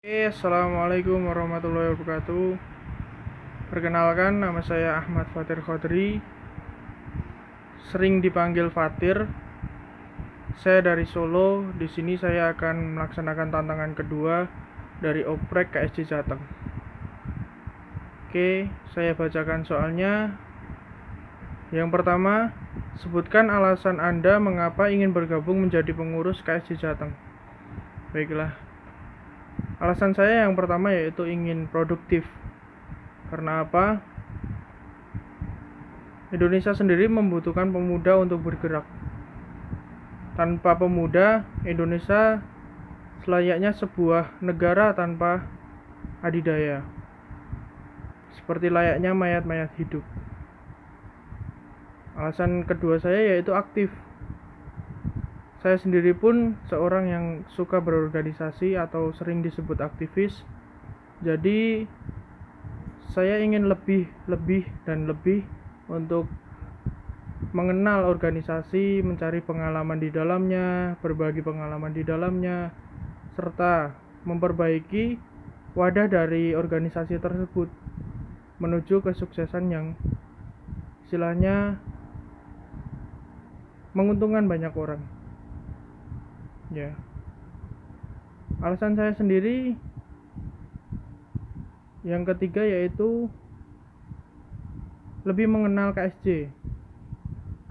Assalamualaikum warahmatullahi wabarakatuh. Perkenalkan, nama saya Ahmad Fatir Khodri, sering dipanggil Fatir. Saya dari Solo. Di sini saya akan melaksanakan tantangan kedua dari oprek KSJ Jateng. Oke, saya bacakan soalnya. Yang pertama, sebutkan alasan Anda mengapa ingin bergabung menjadi pengurus KSJ Jateng. Baiklah. Alasan saya yang pertama yaitu ingin produktif. Karena apa? Indonesia sendiri membutuhkan pemuda untuk bergerak. Tanpa pemuda, Indonesia selayaknya sebuah negara tanpa adidaya, seperti layaknya mayat-mayat hidup. Alasan kedua saya yaitu aktif. Saya sendiri pun seorang yang suka berorganisasi atau sering disebut aktivis. Jadi saya ingin lebih dan lebih untuk mengenal organisasi, mencari pengalaman di dalamnya, berbagi pengalaman di dalamnya, serta memperbaiki wadah dari organisasi tersebut menuju kesuksesan yang istilahnya menguntungkan banyak orang. Ya. Alasan saya sendiri yang ketiga yaitu lebih mengenal KSJ.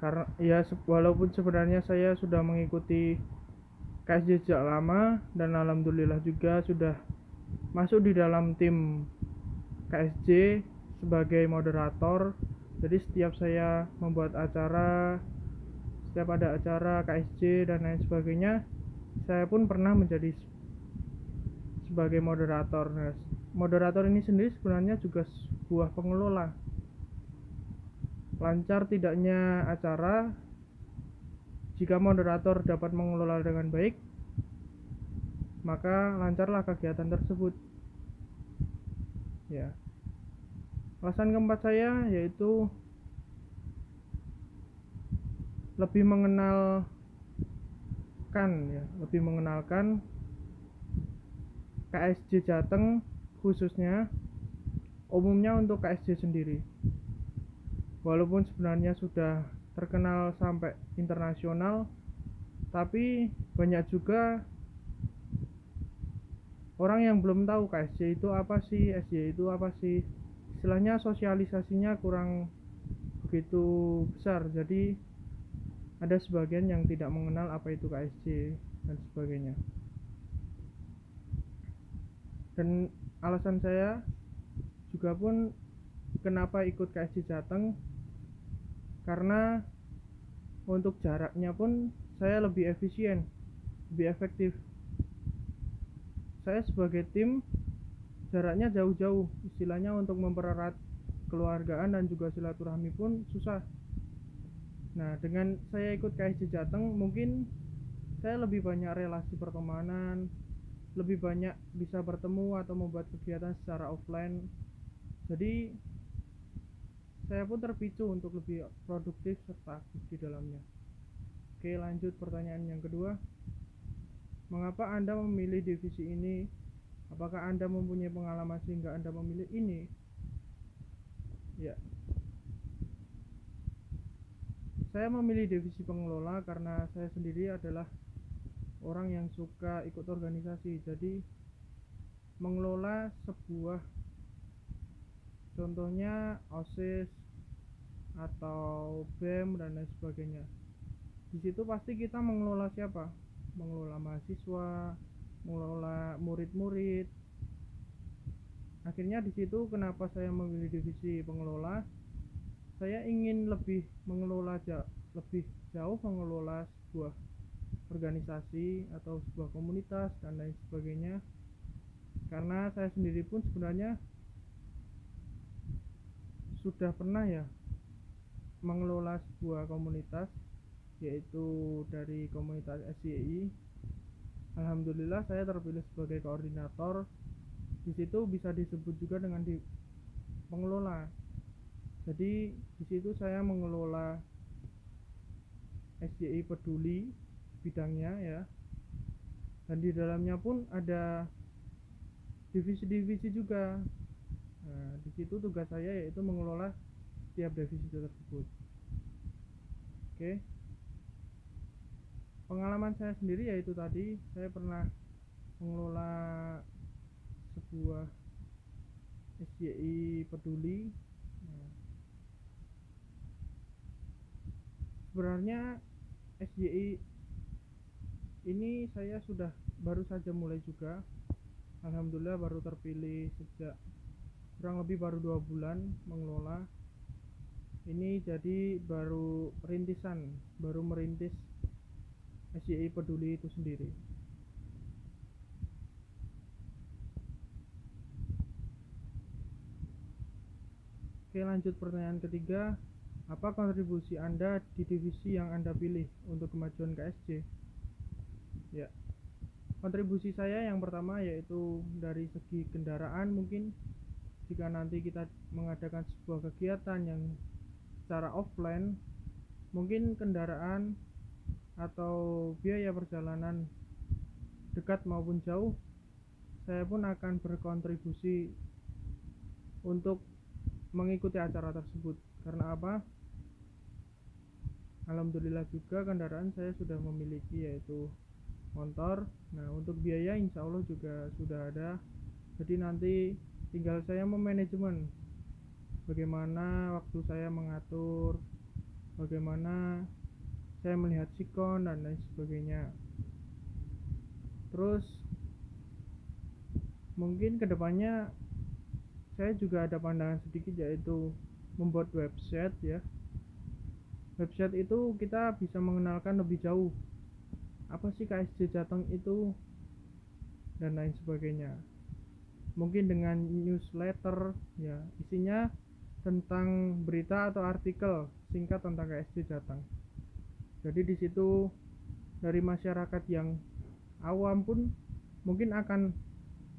Karena ya walaupun sebenarnya saya sudah mengikuti KSJ sejak lama dan alhamdulillah juga sudah masuk di dalam tim KSJ sebagai moderator. Jadi setiap saya membuat acara, setiap ada acara KSJ dan lain sebagainya, saya pun pernah menjadi sebagai moderator. Nah, moderator ini sendiri sebenarnya juga sebuah pengelola. Lancar tidaknya acara jika moderator dapat mengelola dengan baik, maka lancarlah kegiatan tersebut. Ya. Alasan keempat saya yaitu lebih mengenalkan KSJ Jateng, khususnya umumnya untuk KSJ sendiri. Walaupun sebenarnya sudah terkenal sampai internasional, tapi banyak juga orang yang belum tahu KSJ itu apa sih, SJ itu apa sih. Istilahnya sosialisasinya kurang begitu besar. Jadi ada sebagian yang tidak mengenal apa itu KSJ dan sebagainya. Dan alasan saya juga pun kenapa ikut KSJ Jateng, karena untuk jaraknya pun saya lebih efisien, lebih efektif. Saya sebagai tim jaraknya jauh-jauh, istilahnya untuk mempererat keluargaan dan juga silaturahmi pun susah. Nah, dengan saya ikut KSJ Jateng, mungkin saya lebih banyak relasi pertemanan, lebih banyak bisa bertemu atau membuat kegiatan secara offline. Jadi saya pun terpicu untuk lebih produktif serta aktif di dalamnya. Oke, lanjut pertanyaan yang kedua. Mengapa Anda memilih divisi ini? Apakah Anda mempunyai pengalaman sehingga Anda memilih ini? Ya. Saya memilih divisi pengelola karena saya sendiri adalah orang yang suka ikut organisasi. Jadi mengelola sebuah, contohnya OSIS atau BEM dan lain sebagainya. Di situ pasti kita mengelola siapa? Mengelola mahasiswa, mengelola murid-murid. Akhirnya di situ kenapa saya memilih divisi pengelola? Saya ingin lebih lebih jauh mengelola sebuah organisasi atau sebuah komunitas dan lain sebagainya. Karena saya sendiri pun sebenarnya sudah pernah ya mengelola sebuah komunitas, yaitu dari komunitas SYI. Alhamdulillah saya terpilih sebagai koordinator. Di situ bisa disebut juga dengan pengelola. Jadi di situ saya mengelola SYI peduli bidangnya ya. Dan di dalamnya pun ada divisi-divisi juga. Nah, di situ tugas saya yaitu mengelola setiap divisi tersebut. Oke. Pengalaman saya sendiri yaitu tadi saya pernah mengelola sebuah SJI peduli. Nah, sebenarnya SJI ini saya sudah baru saja mulai juga. Alhamdulillah baru terpilih sejak kurang lebih baru 2 bulan mengelola. Ini jadi baru merintis SJI peduli itu sendiri. Oke, lanjut pertanyaan ketiga. Apa kontribusi Anda di divisi yang Anda pilih untuk kemajuan KSJ? Ya, kontribusi saya yang pertama yaitu dari segi kendaraan. Mungkin jika nanti kita mengadakan sebuah kegiatan yang secara offline, mungkin kendaraan atau biaya perjalanan dekat maupun jauh, saya pun akan berkontribusi untuk mengikuti acara tersebut. Karena apa? Alhamdulillah juga kendaraan saya sudah memiliki yaitu motor. Nah, untuk biaya insya Allah juga sudah ada. Jadi nanti tinggal saya memanajemen bagaimana waktu saya mengatur, bagaimana saya melihat sikon dan lain sebagainya. Terus mungkin kedepannya saya juga ada pandangan sedikit yaitu membuat website ya. Website itu kita bisa mengenalkan lebih jauh apa sih KSJ Jateng itu dan lain sebagainya. Mungkin dengan newsletter ya, isinya tentang berita atau artikel singkat tentang KSJ Jateng. Jadi di situ dari masyarakat yang awam pun mungkin akan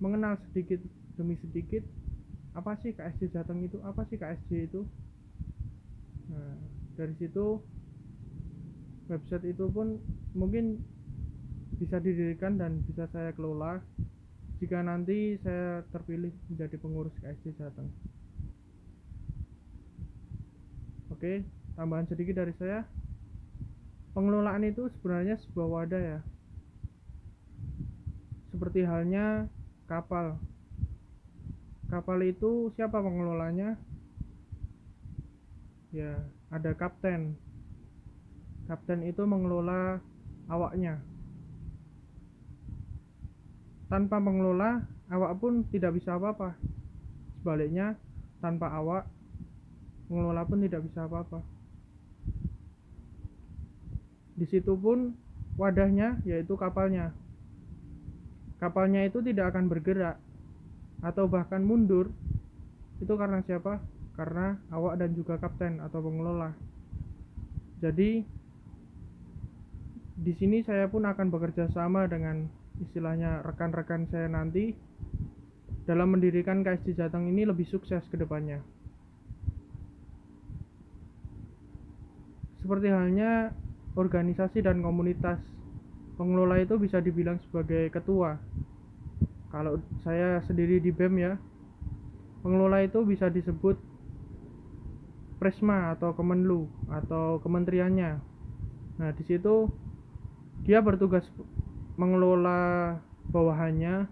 mengenal sedikit demi sedikit apa sih KSJ Jateng itu, apa sih KSJ itu. Nah, dari situ website itu pun mungkin bisa didirikan dan bisa saya kelola jika nanti saya terpilih menjadi pengurus KSJ Jateng. Oke, tambahan sedikit dari saya. Pengelolaan itu sebenarnya sebuah wadah ya. Seperti halnya kapal. Kapal itu siapa pengelolanya? Ya, ada kapten. Kapten itu mengelola awaknya. Tanpa pengelola, awak pun tidak bisa apa-apa. Sebaliknya, tanpa awak, pengelola pun tidak bisa apa-apa. Di situ pun wadahnya yaitu kapalnya. Kapalnya itu tidak akan bergerak atau bahkan mundur. Itu karena siapa? Karena awak dan juga kapten atau pengelola. Jadi di sini saya pun akan bekerja sama dengan istilahnya rekan-rekan saya nanti dalam mendirikan KSJ Jateng ini lebih sukses ke depannya. Seperti halnya organisasi dan komunitas, pengelola itu bisa dibilang sebagai ketua. Kalau saya sendiri di BEM ya, pengelola itu bisa disebut Presma atau Kemenlu atau kementeriannya. Nah, di situ dia bertugas mengelola bawahannya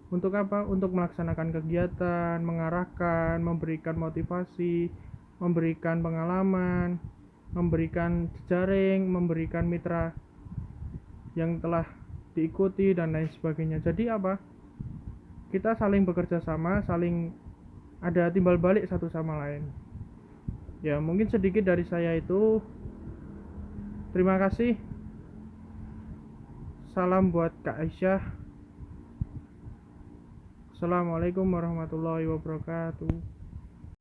untuk apa? Untuk melaksanakan kegiatan, mengarahkan, memberikan motivasi, memberikan pengalaman, memberikan jejaring, memberikan mitra yang telah diikuti dan lain sebagainya. Jadi apa? Kita saling bekerja sama, saling ada timbal balik satu sama lain. Ya, mungkin sedikit dari saya itu. Terima kasih. Salam buat Kak Aisyah. Assalamualaikum warahmatullahi wabarakatuh.